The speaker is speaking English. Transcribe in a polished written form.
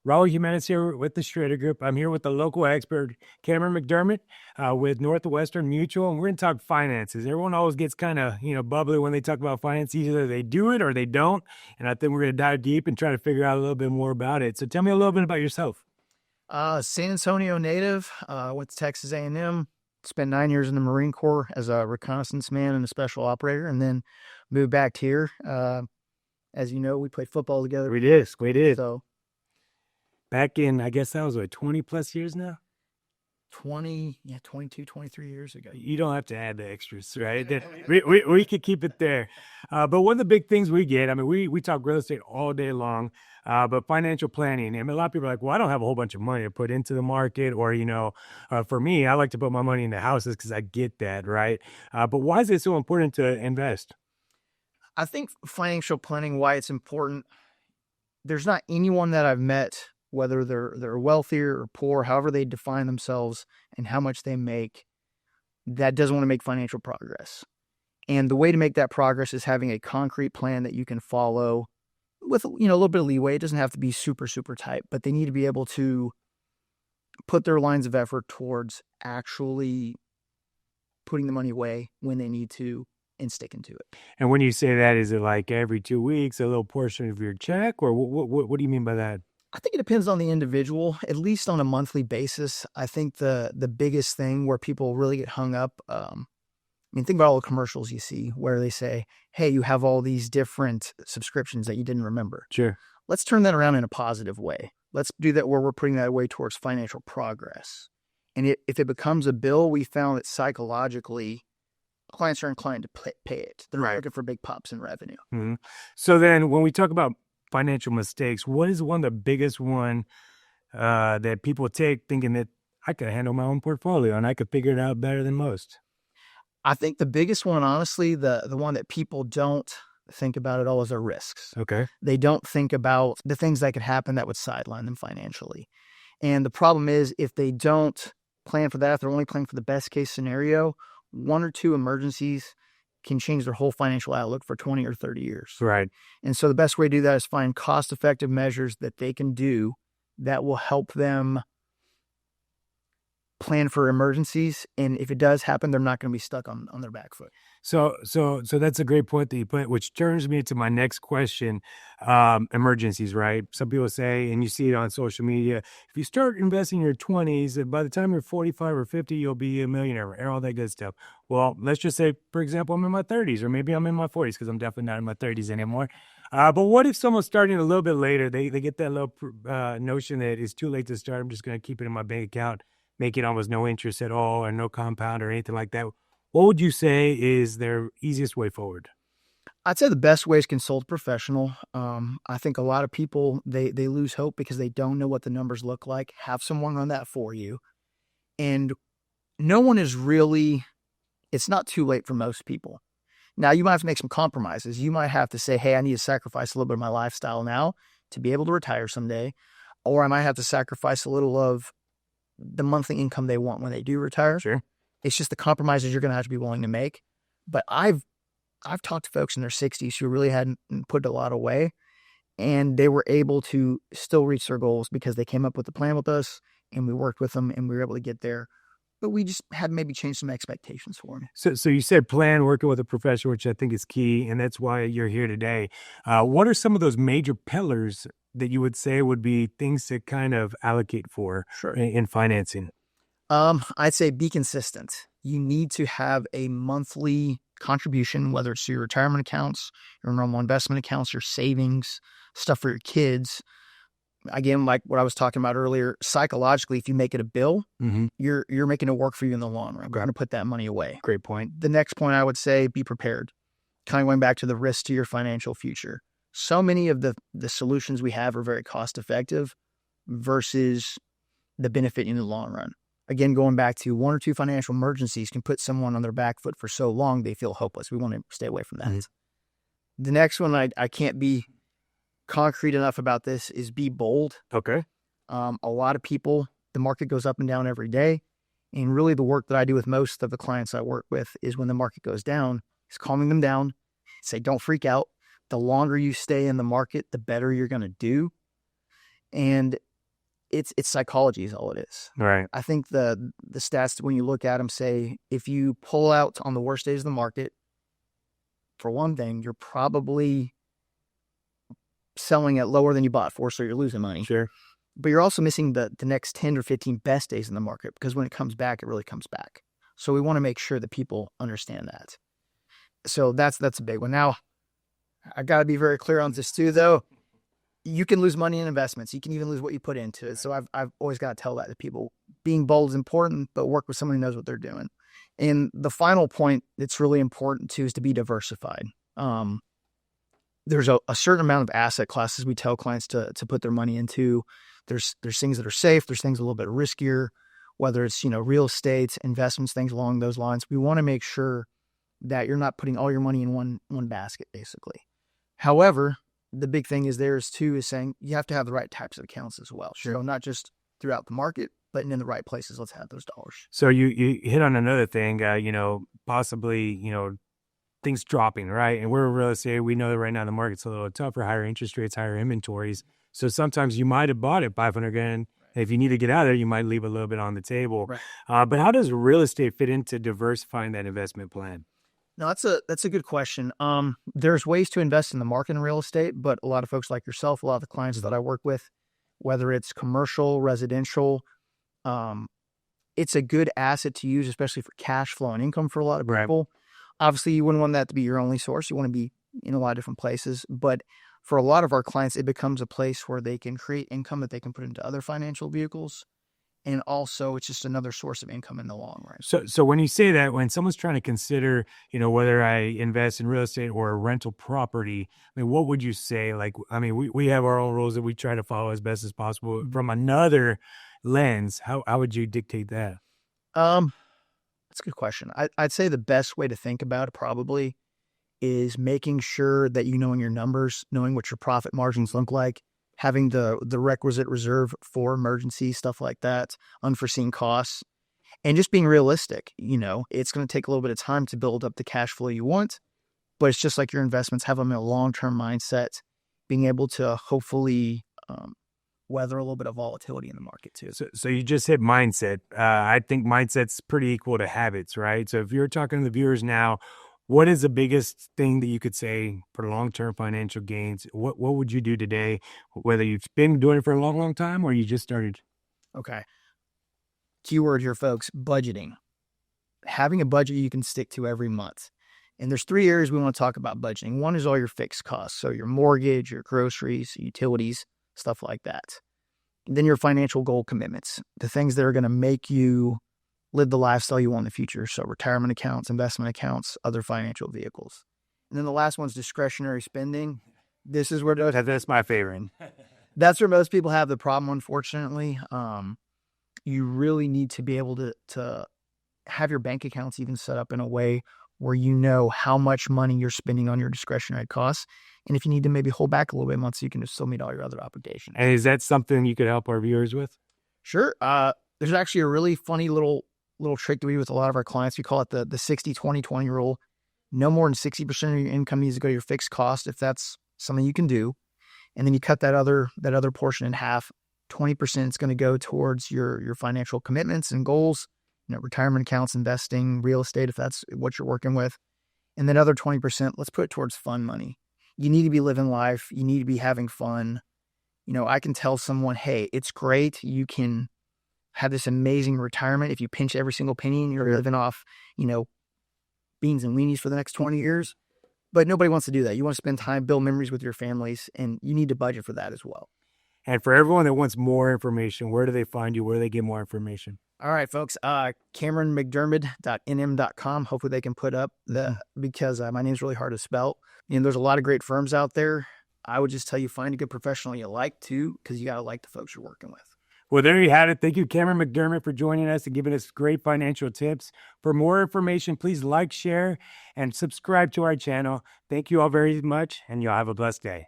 Raul Jimenez here with the Schrader Group. I'm here with the local expert, Cameron MacDiarmid, with Northwestern Mutual, and we're going to talk finances. Everyone always gets kind of, bubbly when they talk about finance. Either they do it or they don't, and I think we're going to dive deep and try to figure out a little bit more about it. So tell me a little bit about yourself. San Antonio native, went to Texas A&M, spent 9 years in the Marine Corps as a reconnaissance man and a special operator, and then moved back here. As you know, we played football together. We did. So Back in, I guess that was 20 plus years now? 22, 23 years ago. You don't have to add the extras, right? We could keep it there. But one of the big things we get, I mean, we talk real estate all day long, but financial planning. I mean, a lot of people are like, well, I don't have a whole bunch of money to put into the market. Or, for me, I like to put my money into houses because I get that, right? But why is it so important to invest? I think financial planning, why it's important, there's not anyone that I've met, whether they're wealthier or poor, however they define themselves and how much they make, that doesn't want to make financial progress. And the way to make that progress is having a concrete plan that you can follow with, a little bit of leeway. It doesn't have to be super, super tight, but they need to be able to put their lines of effort towards actually putting the money away when they need to and sticking to it. And when you say that, is it like every 2 weeks, a little portion of your check, or what do you mean by that? I think it depends on the individual, at least on a monthly basis. I think the biggest thing where people really get hung up, think about all the commercials you see where they say, hey, you have all these different subscriptions that you didn't remember. Sure. Let's turn that around in a positive way. Let's do that where we're putting that away towards financial progress. And if it becomes a bill, we found that psychologically, clients are inclined to pay it. They're not looking for big pops in revenue. Mm-hmm. So then when we talk about financial mistakes, what is one of the biggest one that people take thinking that I could handle my own portfolio and I could figure it out better than most? I think the biggest one, honestly, the one that people don't think about at all is their risks. Okay. They don't think about the things that could happen that would sideline them financially. And the problem is if they don't plan for that, if they're only planning for the best case scenario, 1 or 2 emergencies can change their whole financial outlook for 20 or 30 years. Right. And so the best way to do that is find cost-effective measures that they can do that will help them plan for emergencies. And if it does happen, they're not going to be stuck on their back foot. So that's a great point that you put, which turns me to my next question. Emergencies, right? Some people say, and you see it on social media, if you start investing in your 20s, by the time you're 45 or 50, you'll be a millionaire and all that good stuff. Well, let's just say, for example, I'm in my 30s, or maybe I'm in my 40s, because I'm definitely not in my 30s anymore. But what if someone's starting a little bit later? They get that little notion that it's too late to start. I'm just going to keep it in my bank account, make it almost no interest at all, or no compound or anything like that. What would you say is their easiest way forward? I'd say the best way is consult a professional. I think a lot of people, they lose hope because they don't know what the numbers look like. Have someone run that for you. And no one is really, it's not too late for most people. Now, you might have to make some compromises. You might have to say, hey, I need to sacrifice a little bit of my lifestyle now to be able to retire someday. Or I might have to sacrifice a little of the monthly income they want when they do retire. Sure. It's just the compromises you're going to have to be willing to make. But I've talked to folks in their 60s who really hadn't put a lot away, and they were able to still reach their goals because they came up with a plan with us, and we worked with them, and we were able to get there. But we just had maybe changed some expectations for them. So you said plan, working with a professional, which I think is key, and that's why you're here today. What are some of those major pillars that you would say would be things to kind of allocate for in financing? I'd say be consistent. You need to have a monthly contribution, whether it's to your retirement accounts, your normal investment accounts, your savings, stuff for your kids. Again, like what I was talking about earlier, psychologically, if you make it a bill, you're making it work for you in the long run. We're going to put that money away. Great point. The next point I would say, be prepared. Kind of going back to the risk to your financial future. So many of the solutions we have are very cost effective versus the benefit in the long run. Again, going back to 1 or 2 financial emergencies can put someone on their back foot for so long they feel hopeless. We want to stay away from that. The next one, I can't be concrete enough about this, is be bold. Okay. A lot of people, the market goes up and down every day. And really the work that I do with most of the clients I work with is when the market goes down, is calming them down, say, don't freak out. The longer you stay in the market, the better you're going to do. And it's psychology is all it is. Right. I think the stats, when you look at them, say if you pull out on the worst days of the market, for one thing, you're probably selling at lower than you bought for, so you're losing money. Sure. But you're also missing the next 10 or 15 best days in the market, because when it comes back, it really comes back. So we want to make sure that people understand that. So that's a big one. Now, I got to be very clear on this too, though. You can lose money in investments. You can even lose what you put into it. So I've always got to tell that to people. Being bold is important, but work with someone who knows what they're doing. And the final point that's really important too is to be diversified. There's a certain amount of asset classes we tell clients to put their money into. There's things that are safe. There's things a little bit riskier, whether it's, real estate, investments, things along those lines. We want to make sure that you're not putting all your money in one basket, basically. However, the big thing is saying you have to have the right types of accounts as well. Sure. So not just throughout the market, but in the right places. Let's have those dollars. So you hit on another thing, possibly, things dropping, right? And we're real estate. We know that right now the market's a little tougher, higher interest rates, higher inventories. So sometimes you might have bought it $500 grand. If you need to get out of there, you might leave a little bit on the table. Right. But how does real estate fit into diversifying that investment plan? No, that's a good question. There's ways to invest in the market in real estate, but a lot of folks like yourself, a lot of the clients that I work with, whether it's commercial, residential, it's a good asset to use, especially for cash flow and income for a lot of people. Right. Obviously, you wouldn't want that to be your only source. You want to be in a lot of different places, but for a lot of our clients, it becomes a place where they can create income that they can put into other financial vehicles. And also, it's just another source of income in the long run. So when you say that, when someone's trying to consider, whether I invest in real estate or a rental property, I mean, what would you say? Like, I mean, we have our own rules that we try to follow as best as possible. Mm-hmm. From another lens, how would you dictate that? That's a good question. I'd say the best way to think about it probably is making sure that you know in your numbers, knowing what your profit margins look like, having the requisite reserve for emergencies, stuff like that, unforeseen costs, and just being realistic. It's going to take a little bit of time to build up the cash flow you want, but it's just like your investments, have them in a long-term mindset, being able to hopefully weather a little bit of volatility in the market too. So you just hit mindset. I think mindset's pretty equal to habits, right? So if you're talking to the viewers now, what is the biggest thing that you could say for long-term financial gains? What would you do today, whether you've been doing it for a long, long time or you just started? Okay. Keyword here, folks, budgeting. Having a budget you can stick to every month. And there's 3 areas we want to talk about budgeting. One is all your fixed costs. So your mortgage, your groceries, utilities, stuff like that. And then your financial goal commitments, the things that are going to make you live the lifestyle you want in the future. So retirement accounts, investment accounts, other financial vehicles. And then the last one's discretionary spending. This is where that's my favorite. That's where most people have the problem, unfortunately. You really need to be able to have your bank accounts even set up in a way where you know how much money you're spending on your discretionary costs. And if you need to maybe hold back a little bit a month so you can just still meet all your other obligations. And is that something you could help our viewers with? Sure. There's actually a really funny little trick that we do with a lot of our clients. We call it the 60-20-20 rule. No more than 60% of your income needs to go to your fixed cost, if that's something you can do. And then you cut that other portion in half. 20% is going to go towards your financial commitments and goals, retirement accounts, investing, real estate, if that's what you're working with. And then other 20%, let's put it towards fun money. You need to be living life. You need to be having fun. I can tell someone, hey, it's great. You can have this amazing retirement if you pinch every single penny and you're living off, beans and weenies for the next 20 years. But nobody wants to do that. You want to spend time, build memories with your families, and you need to budget for that as well. And for everyone that wants more information, where do they find you? Where do they get more information? All right, folks. CameronMacDiarmid.nm.com. Hopefully they can put up because my name's really hard to spell. There's a lot of great firms out there. I would just tell you, find a good professional you like too, because you got to like the folks you're working with. Well, there you have it. Thank you, Cameron MacDiarmid, for joining us and giving us great financial tips. For more information, please like, share, and subscribe to our channel. Thank you all very much, and y'all have a blessed day.